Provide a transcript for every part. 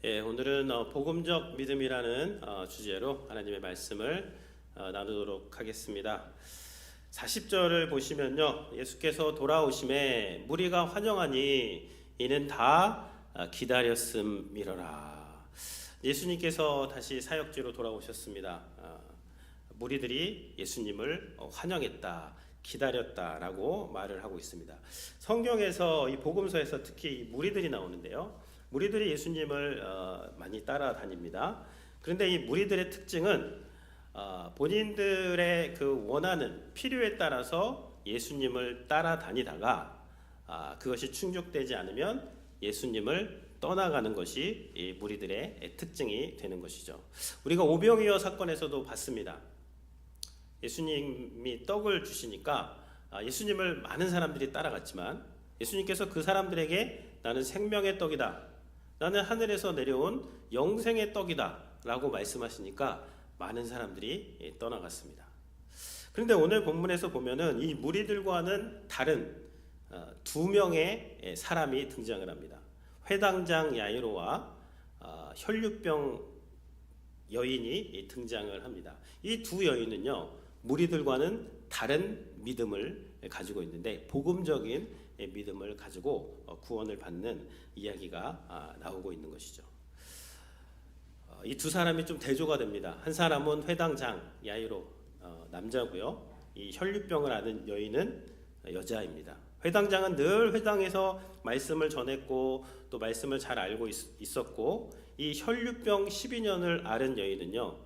오늘은 복음적 믿음이라는 주제로 하나님의 말씀을 나누도록 하겠습니다. 40절을 보시면요, 예수께서 돌아오심에 무리가 환영하니 이는 다 기다렸음이로라. 예수님께서 다시 사역지로 돌아오셨습니다. 무리들이 예수님을 환영했다, 기다렸다라고 말을 하고 있습니다. 성경에서 이 복음서에서 특히 이 무리들이 나오는데요, 무리들이 예수님을 많이 따라다닙니다. 그런데 이 무리들의 특징은 본인들의 그 원하는 필요에 따라서 예수님을 따라다니다가 그것이 충족되지 않으면 예수님을 떠나가는 것이 이 무리들의 특징이 되는 것이죠. 우리가 오병이어 사건에서도 봤습니다. 예수님이 떡을 주시니까 예수님을 많은 사람들이 따라갔지만 예수님께서 그 사람들에게 나는 생명의 떡이다, 나는 하늘에서 내려온 영생의 떡이다 라고 말씀하시니까 많은 사람들이 떠나갔습니다. 그런데 오늘 본문에서 보면은 이 무리들과는 다른 두 명의 사람이 등장을 합니다. 회당장 야이로와 혈류병 여인이 등장을 합니다. 이 두 여인은요, 무리들과는 다른 믿음을 가지고 있는데 복음적인 믿음을 가지고 구원을 받는 이야기가 나오고 있는 것이죠. 이 두 사람이 좀 대조가 됩니다. 한 사람은 회당장 야이로, 남자고요. 이 혈류병을 앓는 여인은 여자입니다. 회당장은 늘 회당에서 말씀을 전했고 또 말씀을 잘 알고 있었고, 이 혈류병 12년을 앓은 여인은요,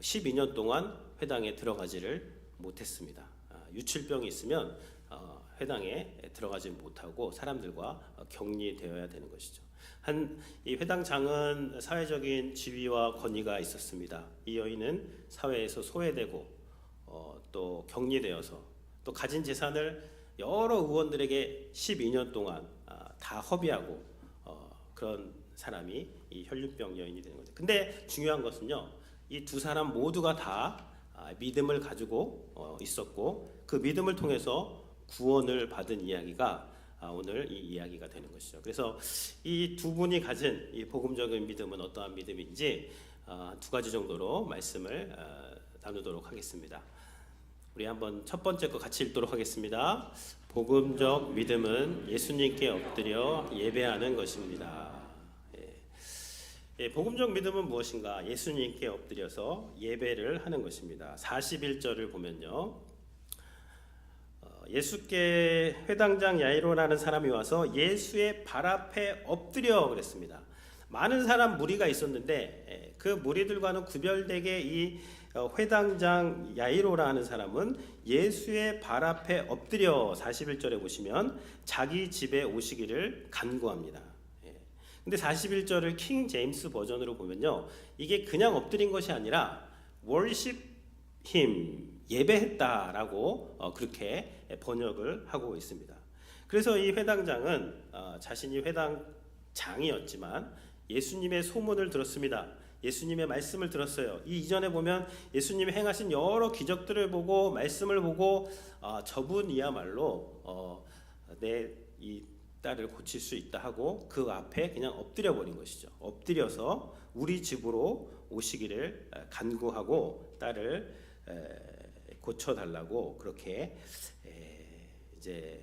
12년 동안 회당에 들어가지를 못했습니다. 유출병이 있으면 회당에 들어가지 못하고 사람들과 격리되어야 되는 것이죠. 이 회당장은 사회적인 지위와 권위가 있었습니다. 이 여인은 사회에서 소외되고 또 격리되어서 또 가진 재산을 여러 의원들에게 12년 동안 다 허비하고 그런 사람이 이 혈류병 여인이 되는 거죠. 근데 중요한 것은요, 이 두 사람 모두가 다 믿음을 가지고 있었고 그 믿음을 통해서 구원을 받은 이야기가 오늘 이 이야기가 되는 것이죠. 그래서 이 두 분이 가진 이 복음적인 믿음은 어떠한 믿음인지 두 가지 정도로 말씀을 나누도록 하겠습니다. 우리 한번 첫 번째 거 같이 읽도록 하겠습니다. 복음적 믿음은 예수님께 엎드려 예배하는 것입니다. 복음적 믿음은 무엇인가? 예수님께 엎드려서 예배를 하는 것입니다. 41절을 보면요, 예수께 회당장 야이로라는 사람이 와서 예수의 발 앞에 엎드려 그랬습니다. 많은 사람 무리가 있었는데 그 무리들과는 구별되게 이 회당장 야이로라는 사람은 예수의 발 앞에 엎드려 41절에 보시면 자기 집에 오시기를 간구합니다. 근데 41절을 킹 제임스 버전으로 보면요, 이게 그냥 엎드린 것이 아니라 worship him, 예배했다라고 그렇게 번역을 하고 있습니다. 그래서 이 회당장은 자신이 회당장이었지만 예수님의 소문을 들었습니다. 예수님의 말씀을 들었어요. 이 이전에 보면 예수님이 행하신 여러 기적들을 보고 말씀을 보고 저분이야말로 내 이 딸을 고칠 수 있다 하고 그 앞에 그냥 엎드려 버린 것이죠. 엎드려서 우리 집으로 오시기를 간구하고 딸을 고쳐달라고 그렇게 이제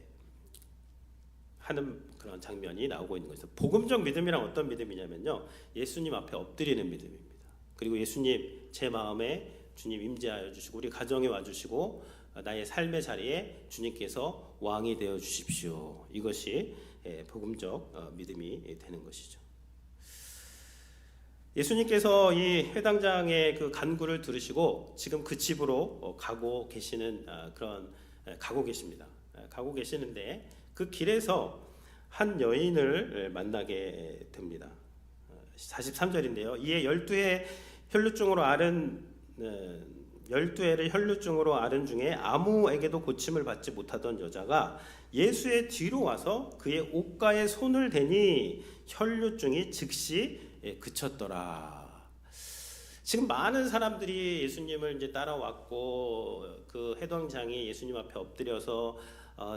하는 그런 장면이 나오고 있는 것이죠. 복음적 믿음이란 어떤 믿음이냐면요, 예수님 앞에 엎드리는 믿음입니다. 그리고 예수님, 제 마음에 주님 임재하여 주시고 우리 가정에 와주시고 나의 삶의 자리에 주님께서 왕이 되어 주십시오. 이것이 복음적 믿음이 되는 것이죠. 예수님께서 이 회당장의 그 간구를 들으시고 지금 그 집으로 가고 계십니다. 가고 계시는데 그 길에서 한 여인을 만나게 됩니다. 43절인데요. 이에 12해 혈루증으로 앓은 12해를 혈루증으로 앓은 중에 아무에게도 고침을 받지 못하던 여자가 예수의 뒤로 와서 그의 옷가에 손을 대니 혈루증이 즉시 그쳤더라. 지금 많은 사람들이 예수님을 이제 따라왔고 그 회당장이 예수님 앞에 엎드려서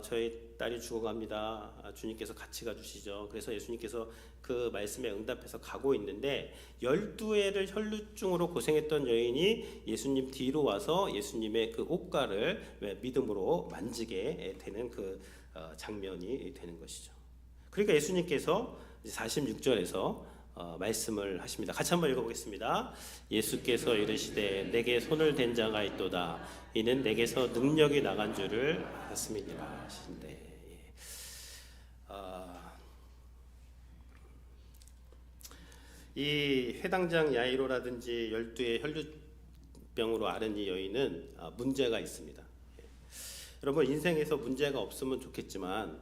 저희 딸이 죽어갑니다. 주님께서 같이 가주시죠. 그래서 예수님께서 그 말씀에 응답해서 가고 있는데 12해를 혈루증으로 고생했던 여인이 예수님 뒤로 와서 예수님의 그 옷가를 믿음으로 만지게 되는 그 장면이 되는 것이죠. 그러니까 예수님께서 46절에서 말씀을 하십니다. 같이 한번 읽어보겠습니다. 예수께서 이르시되 내게 손을 댄 자가 있도다. 이는 내게서 능력이 나간 줄을 알았음이니라 하신대. 이 회당장 야이로라든지 12의 혈루병으로 앓은 이 여인은 문제가 있습니다. 여러분, 인생에서 문제가 없으면 좋겠지만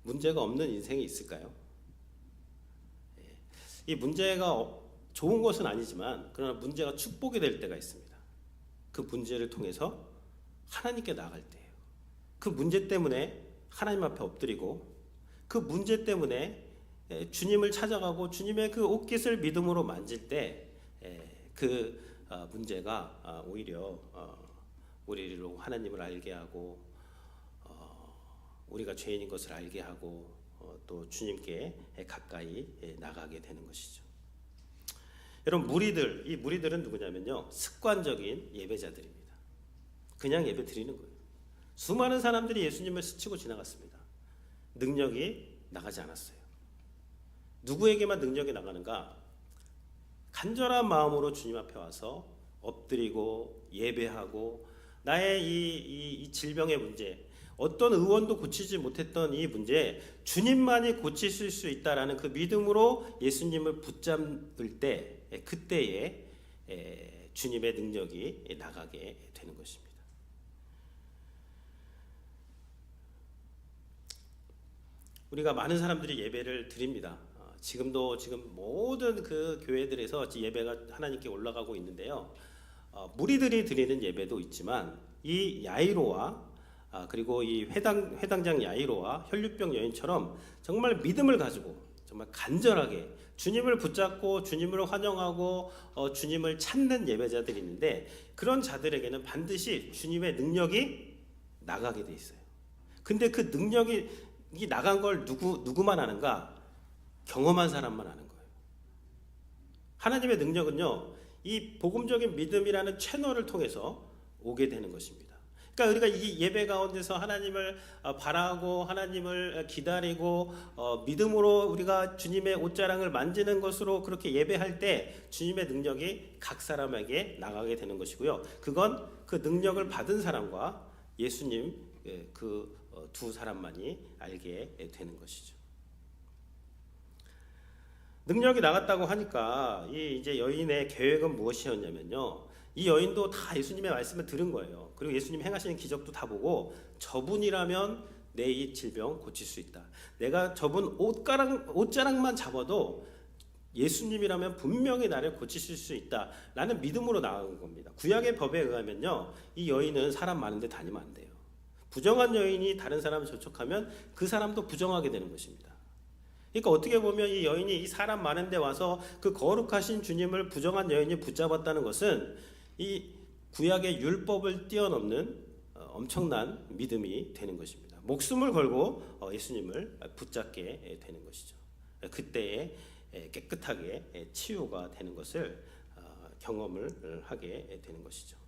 문제가 없는 인생이 있을까요? 이 문제가 좋은 것은 아니지만 그러나 문제가 축복이 될 때가 있습니다. 그 문제를 통해서 하나님께 나아갈 때예요. 그 문제 때문에 하나님 앞에 엎드리고 그 문제 때문에 주님을 찾아가고 주님의 그 옷깃을 믿음으로 만질 때 그 문제가 오히려 우리로 하나님을 알게 하고 우리가 죄인인 것을 알게 하고 또 주님께 가까이 나가게 되는 것이죠. 여러분, 이 무리들은 누구냐면요, 습관적인 예배자들입니다. 그냥 예배 드리는 거예요. 수많은 사람들이 예수님을 스치고 지나갔습니다. 능력이 나가지 않았어요. 누구에게만 능력이 나가는가? 간절한 마음으로 주님 앞에 와서 엎드리고 예배하고 나의 이 질병의 문제, 어떤 의원도 고치지 못했던 이 문제 주님만이 고치실 수 있다라는 그 믿음으로 예수님을 붙잡을 때 그때에 주님의 능력이 나가게 되는 것입니다. 우리가 많은 사람들이 예배를 드립니다. 지금 모든 그 교회들에서 예배가 하나님께 올라가고 있는데요. 무리들이 드리는 예배도 있지만 이 야이로와 그리고 이 회당장 야이로와 혈루병 여인처럼 정말 믿음을 가지고 정말 간절하게 주님을 붙잡고 주님을 환영하고 주님을 찾는 예배자들이 있는데 그런 자들에게는 반드시 주님의 능력이 나가게 돼 있어요. 근데 그 능력이 나간 걸 누구만 아는가? 경험한 사람만 아는 거예요. 하나님의 능력은요, 이 복음적인 믿음이라는 채널을 통해서 오게 되는 것입니다. 그러니까 우리가 이 예배 가운데서 하나님을 바라고 하나님을 기다리고 믿음으로 우리가 주님의 옷자랑을 만지는 것으로 그렇게 예배할 때 주님의 능력이 각 사람에게 나가게 되는 것이고요. 그건 그 능력을 받은 사람과 예수님 그 두 사람만이 알게 되는 것이죠. 능력이 나갔다고 하니까 이제 여인의 계획은 무엇이었냐면요, 이 여인도 다 예수님의 말씀을 들은 거예요. 그리고 예수님 행하시는 기적도 다 보고 저분이라면 내 이 질병 고칠 수 있다. 내가 저분 옷자락만 잡아도 예수님이라면 분명히 나를 고치실 수 있다라는 믿음으로 나아간 겁니다. 구약의 법에 의하면요, 이 여인은 사람 많은데 다니면 안 돼요. 부정한 여인이 다른 사람을 접촉하면 그 사람도 부정하게 되는 것입니다. 그러니까 어떻게 보면 이 여인이 이 사람 많은데 와서 그 거룩하신 주님을 부정한 여인이 붙잡았다는 것은 이 구약의 율법을 뛰어넘는 엄청난 믿음이 되는 것입니다. 목숨을 걸고 예수님을 붙잡게 되는 것이죠. 그때에 깨끗하게 치유가 되는 것을 경험을 하게 되는 것이죠.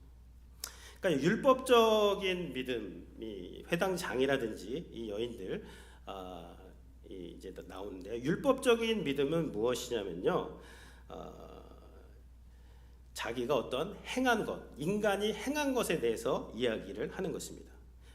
그러니까 율법적인 믿음이 회당장이라든지 이 여인들 이제 나오는데요. 율법적인 믿음은 무엇이냐면요, 자기가 어떤 행한 것, 인간이 행한 것에 대해서 이야기를 하는 것입니다.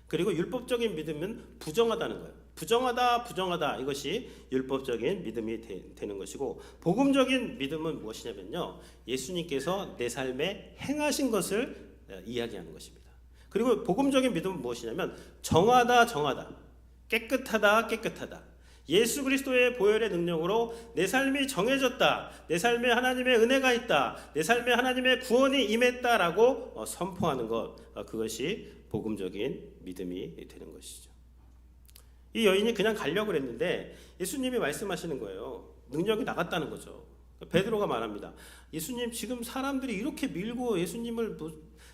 그리고 율법적인 믿음은 부정하다는 거예요. 부정하다 이것이 율법적인 믿음이 되는 것이고, 복음적인 믿음은 무엇이냐면요, 예수님께서 내 삶에 행하신 것을 이야기하는 것입니다. 그리고 복음적인 믿음은 무엇이냐면 정하다, 깨끗하다. 예수 그리스도의 보혈의 능력으로 내 삶이 정해졌다, 내 삶에 하나님의 은혜가 있다, 내 삶에 하나님의 구원이 임했다라고 선포하는 것, 그것이 복음적인 믿음이 되는 것이죠. 이 여인이 그냥 가려고 했는데 예수님이 말씀하시는 거예요. 능력이 나갔다는 거죠. 베드로가 말합니다. 예수님, 지금 사람들이 이렇게 밀고 예수님을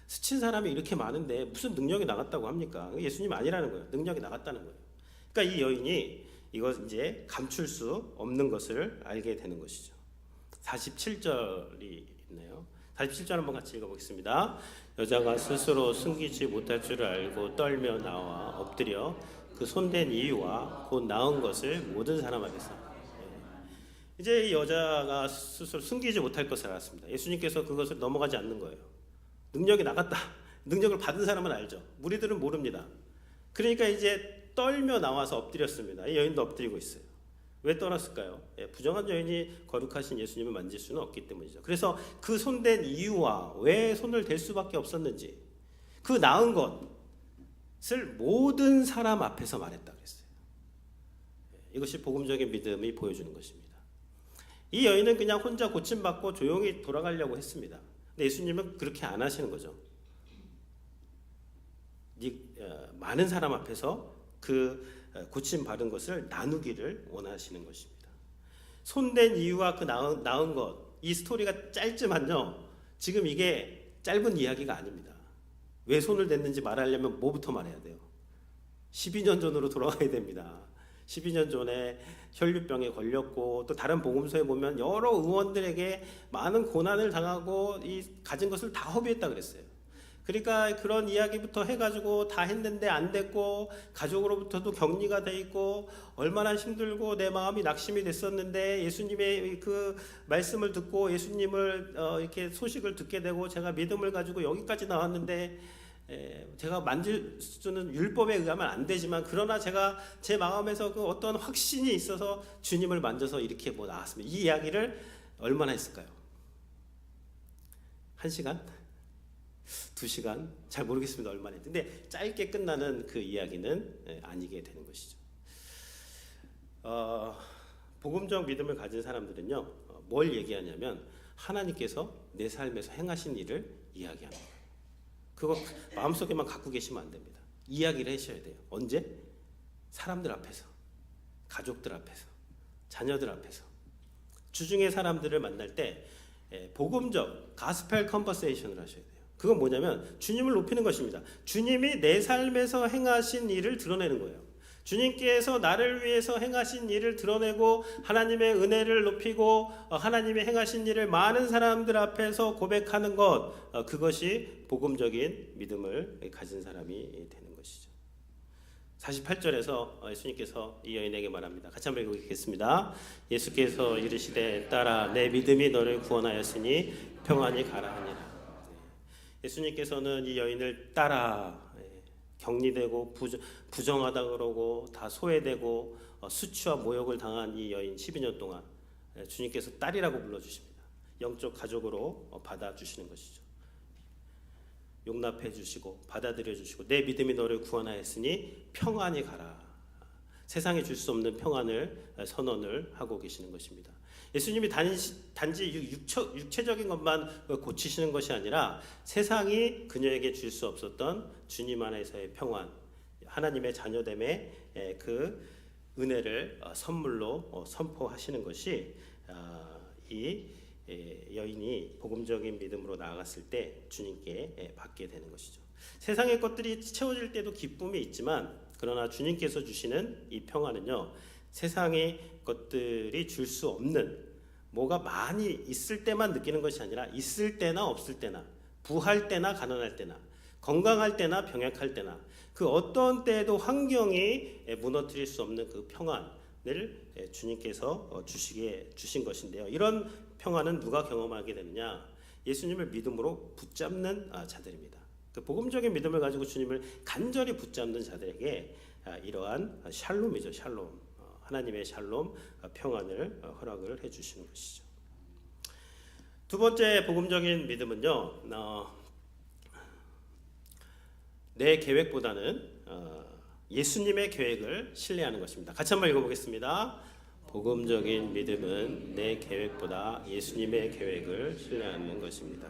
스친 사람이 이렇게 많은데 무슨 능력이 나갔다고 합니까? 예수님 아니라는 거예요. 능력이 나갔다는 거예요. 그러니까 이 여인이 이거 이제 감출 수 없는 것을 알게 되는 것이죠. 47절이 있네요. 47절 한번 같이 읽어보겠습니다. 여자가 스스로 숨기지 못할 줄을 알고 떨며 나와 엎드려 그 손댄 이유와 곧 나은 것을 모든 사람 앞에서. 이제 이 여자가 스스로 숨기지 못할 것을 알았습니다. 예수님께서 그것을 넘어가지 않는 거예요. 능력이 나갔다. 능력을 받은 사람은 알죠. 무리들은 모릅니다. 그러니까 이제 떨며 나와서 엎드렸습니다. 이 여인도 엎드리고 있어요. 왜 떨었을까요? 부정한 여인이 거룩하신 예수님을 만질 수는 없기 때문이죠. 그래서 그 손댄 이유와 왜 손을 댈 수밖에 없었는지, 그 나은 것을 모든 사람 앞에서 말했다 그랬어요. 이것이 복음적인 믿음이 보여주는 것입니다. 이 여인은 그냥 혼자 고침받고 조용히 돌아가려고 했습니다. 근데 예수님은 그렇게 안 하시는 거죠. 많은 사람 앞에서 그 고침받은 것을 나누기를 원하시는 것입니다. 손댄 이유와 그 나은 것, 이 스토리가 짧지만요, 지금 이게 짧은 이야기가 아닙니다. 왜 손을 댔는지 말하려면 뭐부터 말해야 돼요? 12년 전으로 돌아가야 됩니다. 12년 전에 혈류병에 걸렸고, 또 다른 복음서에 보면 여러 의원들에게 많은 고난을 당하고 이 가진 것을 다 허비했다 그랬어요. 그러니까 그런 이야기부터 해가지고 다 했는데 안 됐고, 가족으로부터도 격리가 돼 있고, 얼마나 힘들고 내 마음이 낙심이 됐었는데 예수님의 그 말씀을 듣고 예수님을 이렇게 소식을 듣게 되고 제가 믿음을 가지고 여기까지 나왔는데, 제가 만질 수는 율법에 의하면 안 되지만, 그러나 제가 제 마음에서 그 어떤 확신이 있어서 주님을 만져서 이렇게 나왔습니다. 이 이야기를 얼마나 했을까요? 1시간? 2시간? 잘 모르겠습니다. 얼마나 했는데 짧게 끝나는 그 이야기는 아니게 되는 것이죠. 복음적 믿음을 가진 사람들은요, 뭘 얘기하냐면 하나님께서 내 삶에서 행하신 일을 이야기합니다. 그거 마음속에만 갖고 계시면 안 됩니다. 이야기를 하셔야 돼요. 언제? 사람들 앞에서, 가족들 앞에서, 자녀들 앞에서, 주중의 사람들을 만날 때 복음적 가스펠 컨버세이션을 하셔야 돼요. 그건 뭐냐면 주님을 높이는 것입니다. 주님이 내 삶에서 행하신 일을 드러내는 거예요. 주님께서 나를 위해서 행하신 일을 드러내고 하나님의 은혜를 높이고 하나님의 행하신 일을 많은 사람들 앞에서 고백하는 것, 그것이 복음적인 믿음을 가진 사람이 되는 것이죠. 48절에서 예수님께서 이 여인에게 말합니다. 같이 한번 읽겠습니다. 예수께서 이르시되 딸아, 내 믿음이 너를 구원하였으니 평안히 가라 하니라. 예수님께서는 이 여인을 딸아, 격리되고 부정하다 그러고 다 소외되고 수치와 모욕을 당한 이 여인 12년 동안 주님께서 딸이라고 불러주십니다. 영적 가족으로 받아주시는 것이죠. 용납해 주시고 받아들여 주시고 내 믿음이 너를 구원하였으니 평안히 가라. 세상에 줄 수 없는 평안을 선언을 하고 계시는 것입니다. 예수님이 단지 육체적인 것만 고치시는 것이 아니라 세상이 그녀에게 줄 수 없었던 주님 안에서의 평안, 하나님의 자녀됨의 그 은혜를 선물로 선포하시는 것이 이 여인이 복음적인 믿음으로 나아갔을 때 주님께 받게 되는 것이죠. 세상의 것들이 채워질 때도 기쁨이 있지만, 그러나 주님께서 주시는 이 평안은요, 세상의 것들이 줄 수 없는, 뭐가 많이 있을 때만 느끼는 것이 아니라 있을 때나 없을 때나, 부할 때나 가난할 때나, 건강할 때나 병약할 때나, 그 어떤 때에도 환경이 무너뜨릴 수 없는 그 평안을 주님께서 주신 것인데요. 이런 평안은 누가 경험하게 되느냐? 예수님을 믿음으로 붙잡는 자들입니다. 그 복음적인 믿음을 가지고 주님을 간절히 붙잡는 자들에게 이러한 샬롬이죠. 샬롬, 하나님의 샬롬, 평안을 허락을 해주시는 것이죠. 두 번째 복음적인 믿음은요, 내 계획보다는 예수님의 계획을 신뢰하는 것입니다. 같이 한번 읽어보겠습니다. 복음적인 믿음은 내 계획보다 예수님의 계획을 신뢰하는 것입니다.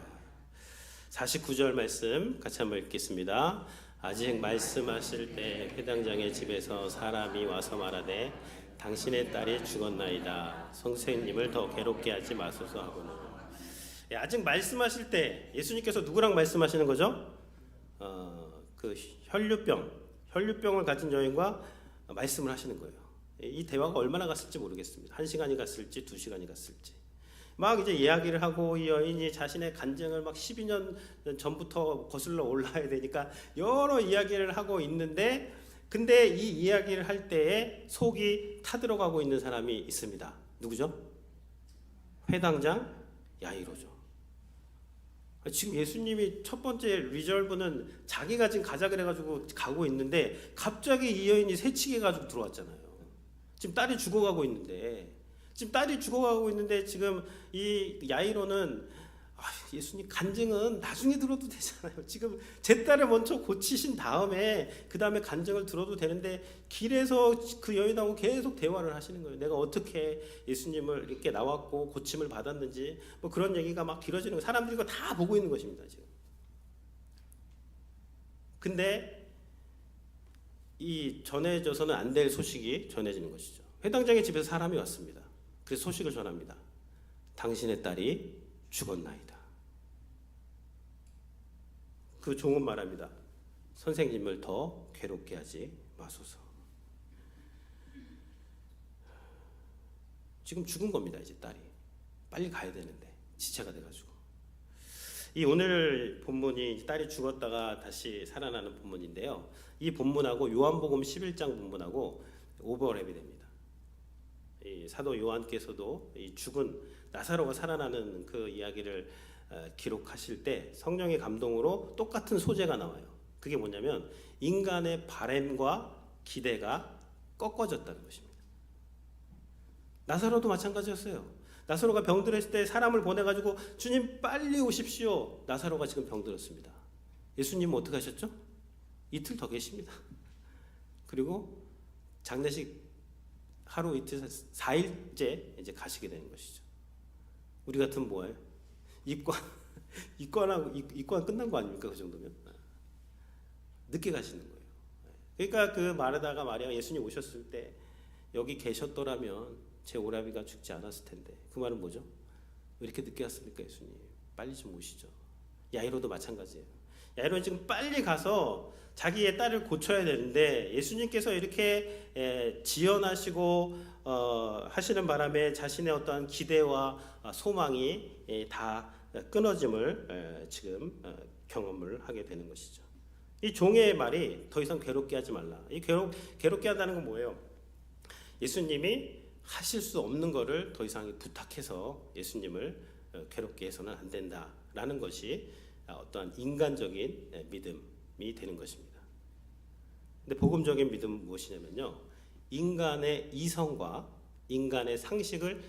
49절 말씀 같이 한번 읽겠습니다. 아직 말씀하실 때 회당장의 집에서 사람이 와서 말하되 당신의 딸이 죽었나이다. 선생님을 더 괴롭게 하지 마소서 하고는. 아직 말씀하실 때 예수님께서 누구랑 말씀하시는 거죠? 그 혈류병을 가진 여인과 말씀을 하시는 거예요. 이 대화가 얼마나 갔을지 모르겠습니다. 1시간이 갔을지 2시간이 갔을지. 막 이제 이야기를 하고 이 여인이 자신의 간증을 막 12년 전부터 거슬러 올라야 되니까 여러 이야기를 하고 있는데, 근데 이 이야기를 할 때에 속이 타들어가고 있는 사람이 있습니다. 누구죠? 회당장 야이로죠. 지금 예수님이 첫 번째 리절브는 자기가 지금 가자 그래가지고 가고 있는데 갑자기 이 여인이 새치기 가지고 들어왔잖아요. 지금 딸이 죽어가고 있는데 지금 이 야이로는 예수님 간증은 나중에 들어도 되잖아요. 지금 제 딸을 먼저 고치신 다음에 그 다음에 간증을 들어도 되는데, 길에서 그 여인하고 계속 대화를 하시는 거예요. 내가 어떻게 예수님을 이렇게 나왔고 고침을 받았는지 뭐 그런 얘기가 막 길어지는 거예요. 사람들이 이거 다 보고 있는 것입니다 지금. 근데 이 전해져서는 안 될 소식이 전해지는 것이죠. 회당장의 집에서 사람이 왔습니다. 그래서 소식을 전합니다. 당신의 딸이 죽었나이다. 그 종은 말합니다. 선생님을 더 괴롭게 하지 마소서. 지금 죽은 겁니다. 이제 딸이 빨리 가야 되는데 지체가 돼가지고. 이 오늘 본문이 딸이 죽었다가 다시 살아나는 본문인데요. 이 본문하고 요한복음 11장 본문하고 오버랩이 됩니다. 이 사도 요한께서도 이 죽은 나사로가 살아나는 그 이야기를 기록하실 때 성령의 감동으로 똑같은 소재가 나와요. 그게 뭐냐면 인간의 바램과 기대가 꺾어졌다는 것입니다. 나사로도 마찬가지였어요. 나사로가 병들었을 때 사람을 보내가지고 주님 빨리 오십시오. 나사로가 지금 병들었습니다. 예수님은 어떻게 하셨죠? 이틀 더 계십니다. 그리고 장례식 하루 이틀 4일째 이제 가시게 되는 것이죠. 우리 같으면 뭐예요? 입관 끝난 거 아닙니까? 그 정도면 늦게 가시는 거예요. 그러니까 그 마르다가 마리아가 예수님 오셨을 때 여기 계셨더라면 제 오라비가 죽지 않았을 텐데, 그 말은 뭐죠? 왜 이렇게 늦게 왔습니까? 예수님 빨리 좀 오시죠. 야이로도 마찬가지예요. 야이로는 지금 빨리 가서 자기의 딸을 고쳐야 되는데 예수님께서 이렇게 지연하시고 하시는 바람에 자신의 어떠한 기대와 소망이 다 끊어짐을 지금 경험을 하게 되는 것이죠. 이 종의 말이 더 이상 괴롭게 하지 말라. 이 괴롭게 한다는 건 뭐예요? 예수님이 하실 수 없는 거를 더 이상 부탁해서 예수님을 괴롭게 해서는 안 된다라는 것이 어떠한 인간적인 믿음이 되는 것입니다. 근데 복음적인 믿음은 무엇이냐면요, 인간의 이성과 인간의 상식을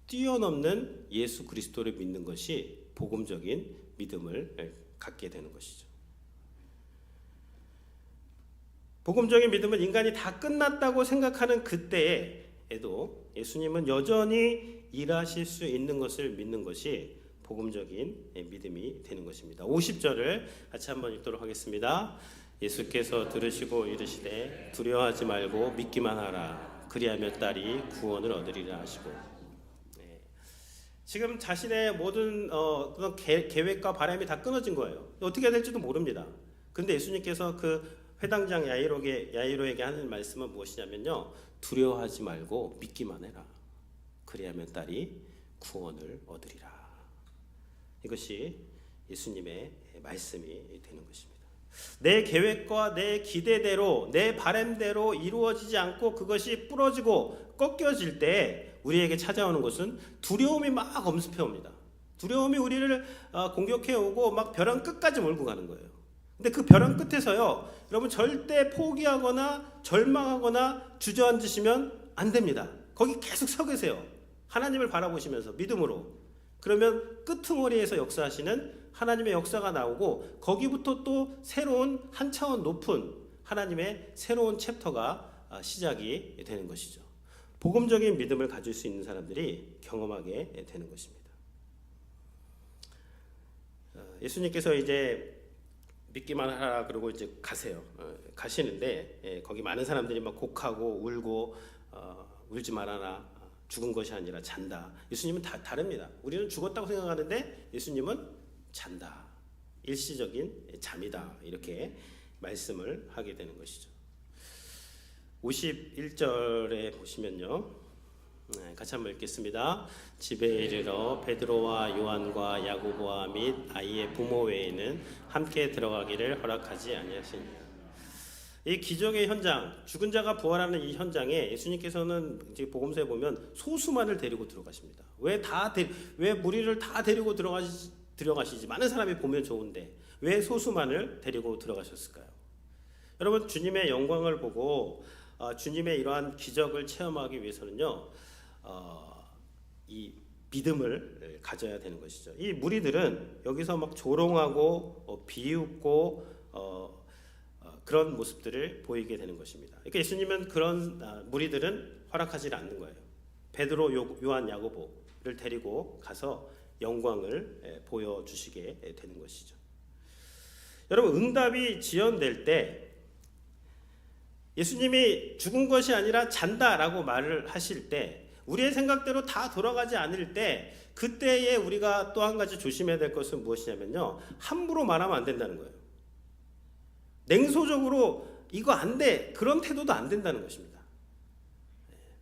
뛰어넘는 예수 그리스도를 믿는 것이 복음적인 믿음을 갖게 되는 것이죠. 복음적인 믿음은 인간이 다 끝났다고 생각하는 그때에도 예수님은 여전히 일하실 수 있는 것을 믿는 것이 복음적인 믿음이 되는 것입니다. 50절을 같이 한번 읽도록 하겠습니다. 예수께서 들으시고 이르시되 두려워하지 말고 믿기만 하라. 그리하면 딸이 구원을 얻으리라 하시고. 지금 자신의 모든 그런 계획과 바람이 다 끊어진 거예요. 어떻게 해야 될지도 모릅니다. 그런데 예수님께서 그 회당장 야이로에게 하는 말씀은 무엇이냐면요, 두려워하지 말고 믿기만 해라. 그리하면 딸이 구원을 얻으리라. 이것이 예수님의 말씀이 되는 것입니다. 내 계획과 내 기대대로 내 바람대로 이루어지지 않고 그것이 부러지고 꺾여질 때 우리에게 찾아오는 것은 두려움이 막 엄습해 옵니다. 두려움이 우리를 공격해 오고 막 벼랑 끝까지 몰고 가는 거예요. 근데 그 벼랑 끝에서요, 여러분 절대 포기하거나 절망하거나 주저앉으시면 안 됩니다. 거기 계속 서 계세요. 하나님을 바라보시면서 믿음으로. 그러면 끄트머리에서 역사하시는 하나님의 역사가 나오고 거기부터 또 새로운 한 차원 높은 하나님의 새로운 챕터가 시작이 되는 것이죠. 복음적인 믿음을 가질 수 있는 사람들이 경험하게 되는 것입니다. 예수님께서 이제 믿기만 하라 그러고 이제 가세요. 가시는데 거기 많은 사람들이 막 곡하고 울고 울지 말아라. 죽은 것이 아니라 잔다. 예수님은 다릅니다. 우리는 죽었다고 생각하는데 예수님은 잔다. 일시적인 잠이다. 이렇게 말씀을 하게 되는 것이죠. 51절에 보시면요. 같이 한번 읽겠습니다. 집에 이르러 베드로와 요한과 야고보와 및 아이의 부모 외에는 함께 들어가기를 허락하지 아니하시니라. 이 기적의 현장, 죽은 자가 부활하는 이 현장에 예수님께서는 이제 복음서에 보면 소수만을 데리고 들어가십니다. 왜 무리를 다 데리고 들어가시지? 많은 사람이 보면 좋은데 왜 소수만을 데리고 들어가셨을까요? 여러분, 주님의 영광을 보고 주님의 이러한 기적을 체험하기 위해서는요, 이 믿음을 가져야 되는 것이죠. 이 무리들은 여기서 막 조롱하고 비웃고 그런 모습들을 보이게 되는 것입니다. 그러니까 예수님은 그런 무리들은 허락하지 않는 거예요. 베드로, 요한, 야고보를 데리고 가서 영광을 보여주시게 되는 것이죠. 여러분, 응답이 지연될 때 예수님이 죽은 것이 아니라 잔다라고 말을 하실 때 우리의 생각대로 다 돌아가지 않을 때 그때에 우리가 또 한 가지 조심해야 될 것은 무엇이냐면요, 함부로 말하면 안 된다는 거예요. 냉소적으로 이거 안 돼, 그런 태도도 안 된다는 것입니다.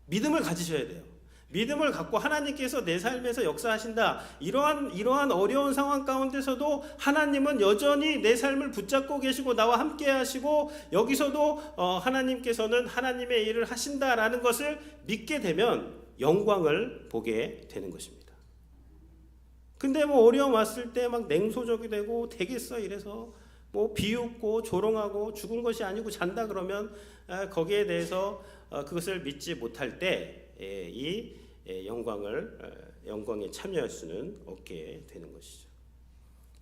믿음을 가지셔야 돼요. 믿음을 갖고 하나님께서 내 삶에서 역사하신다. 이러한 어려운 상황 가운데서도 하나님은 여전히 내 삶을 붙잡고 계시고 나와 함께 하시고 여기서도 하나님께서는 하나님의 일을 하신다라는 것을 믿게 되면 영광을 보게 되는 것입니다. 근데 어려움 왔을 때 막 냉소적이 되고 되겠어 이래서 비웃고 조롱하고 죽은 것이 아니고 잔다 그러면 거기에 대해서 그것을 믿지 못할 때 이 영광에 참여할 수는 없게 되는 것이죠.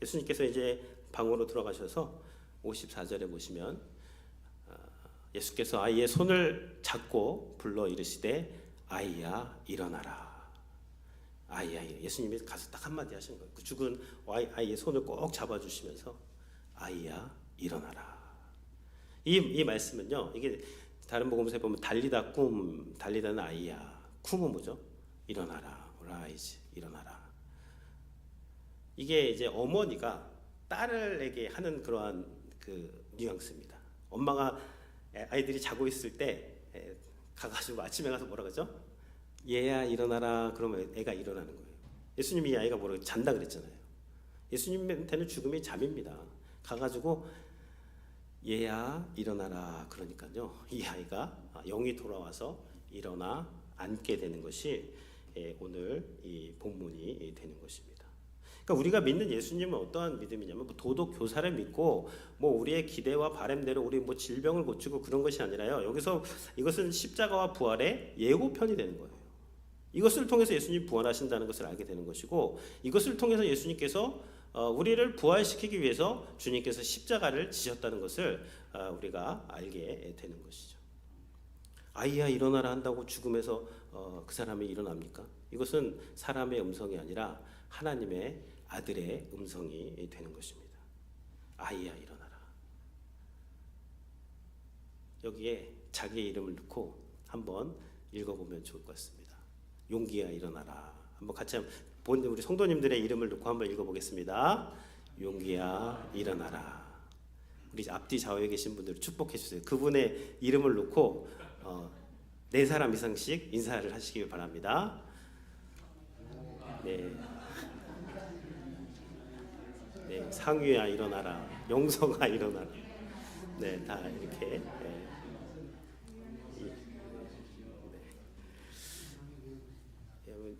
예수님께서 이제 방으로 들어가셔서 54절에 보시면 예수께서 아이의 손을 잡고 불러 이르시되 아이야 일어나라. 아이야, 예수님이 가서 딱 한마디 하신 거예요. 그 죽은 아이의 손을 꼭 잡아주시면서 아이야 일어나라. 이 말씀은요, 이게 다른 복음서에 보면 달리다는 아이야. 쿰은 뭐죠? 일어나라, rise, 일어나라. 이게 이제 어머니가 딸에게 하는 그러한 그 뉘앙스입니다. 엄마가 아이들이 자고 있을 때 가가지고 아침에 가서 뭐라 그러죠? 얘야 일어나라. 그러면 애가 일어나는 거예요. 예수님이 이 아이가 뭐라고 잔다 그랬잖아요. 예수님한테는 죽음이 잠입니다. 가가지고 얘야 일어나라 그러니까요, 이 아이가 영이 돌아와서 일어나 앉게 되는 것이 오늘 이 본문이 되는 것입니다. 그러니까 우리가 믿는 예수님은 어떠한 믿음이냐면 도덕 교사를 믿고 우리의 기대와 바람대로 우리 질병을 고치고 그런 것이 아니라요, 여기서 이것은 십자가와 부활의 예고편이 되는 거예요. 이것을 통해서 예수님 부활하신다는 것을 알게 되는 것이고, 이것을 통해서 예수님께서 우리를 부활시키기 위해서 주님께서 십자가를 지셨다는 것을 우리가 알게 되는 것이죠. 아이야 일어나라 한다고 죽음에서 그 사람이 일어납니까? 이것은 사람의 음성이 아니라 하나님의 아들의 음성이 되는 것입니다. 아이야 일어나라. 여기에 자기의 이름을 넣고 한번 읽어보면 좋을 것 같습니다. 용기야 일어나라. 한번 같이 우리 성도님들의 이름을 넣고 한번 읽어보겠습니다. 용기야 일어나라. 우리 앞뒤 좌우에 계신 분들 축복해 주세요. 그분의 이름을 넣고 4사람 이상씩 인사를 하시기 바랍니다. 네, 상유야 일어나라. 영성아 일어나라. 네, 다 이렇게.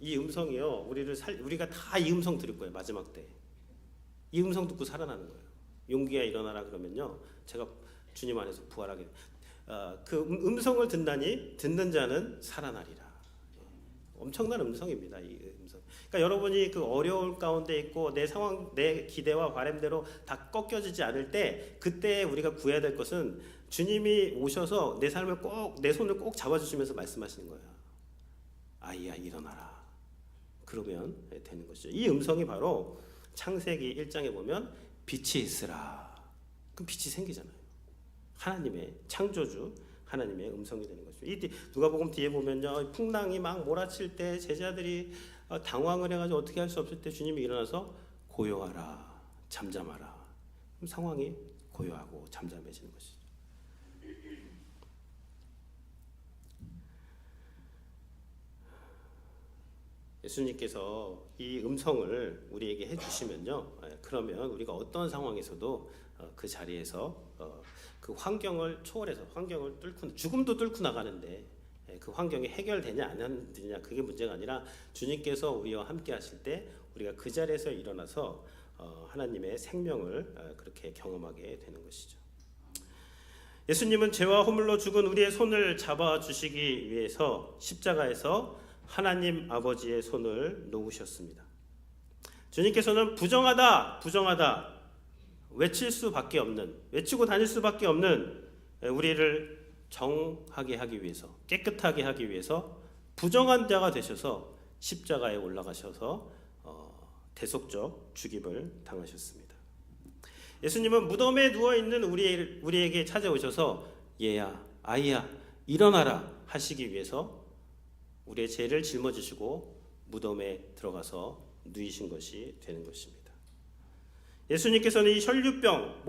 이 음성이요, 우리가 다 이 음성 들을 거예요. 마지막 때 이 음성 듣고 살아나는 거예요. 용기야 일어나라 그러면요, 제가 주님 안에서 부활하게 그 음성을 듣는 자는 살아나리라. 엄청난 음성입니다. 이 음성. 그러니까 여러분이 그 어려울 가운데 있고 내 상황, 내 기대와 바람대로 다 꺾여지지 않을 때, 그때 우리가 구해야 될 것은 주님이 오셔서 내 삶을 내 손을 꼭 잡아주시면서 말씀하시는 거예요. 아이야 일어나라. 그러면 되는 것이죠. 이 음성이 바로 창세기 1장에 보면 빛이 있으라. 그럼 빛이 생기잖아요. 하나님의 창조주 하나님의 음성이 되는 거죠. 이 누가복음 뒤에 보면요, 풍랑이 막 몰아칠 때 제자들이 당황을 해가지고 어떻게 할 수 없을 때 주님이 일어나서 고요하라, 잠잠하라. 그럼 상황이 고요하고 잠잠해지는 것이죠. 예수님께서 이 음성을 우리에게 해주시면요, 그러면 우리가 어떤 상황에서도 그 자리에서 그 환경을 초월해서 환경을 뚫고 죽음도 뚫고 나가는데 그 환경이 해결되냐 안 되냐 그게 문제가 아니라 주님께서 우리와 함께 하실 때 우리가 그 자리에서 일어나서 하나님의 생명을 그렇게 경험하게 되는 것이죠. 예수님은 죄와 허물로 죽은 우리의 손을 잡아주시기 위해서 십자가에서 하나님 아버지의 손을 놓으셨습니다. 주님께서는 부정하다, 부정하다 외칠 수밖에 없는, 외치고 다닐 수밖에 없는 우리를 정하게 하기 위해서, 깨끗하게 하기 위해서 부정한 자가 되셔서 십자가에 올라가셔서 대속적 죽임을 당하셨습니다. 예수님은 무덤에 누워있는 우리에게 찾아오셔서 얘야, 아이야, 일어나라 하시기 위해서 우리의 죄를 짊어지시고 무덤에 들어가서 누이신 것이 되는 것입니다. 예수님께서는 이 혈류병,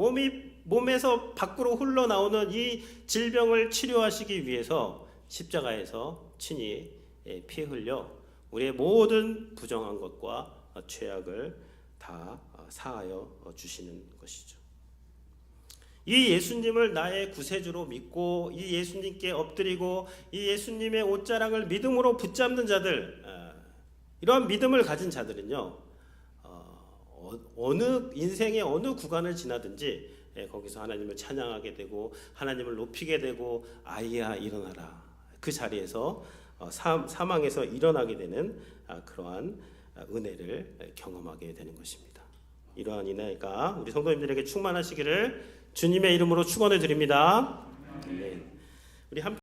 몸에서 밖으로 흘러나오는 이 질병을 치료하시기 위해서 십자가에서 친히 피 흘려 우리의 모든 부정한 것과 죄악을 다 사하여 주시는 것이죠. 이 예수님을 나의 구세주로 믿고 이 예수님께 엎드리고 이 예수님의 옷자락을 믿음으로 붙잡는 자들, 이러한 믿음을 가진 자들은요, 어느 인생의 어느 구간을 지나든지 거기서 하나님을 찬양하게 되고 하나님을 높이게 되고 아이야 일어나라, 그 자리에서 사망에서 일어나게 되는 그러한 은혜를 경험하게 되는 것입니다. 이러한 은혜가 우리 성도님들에게 충만하시기를 주님의 이름으로 축원을 드립니다. 네. 우리 함께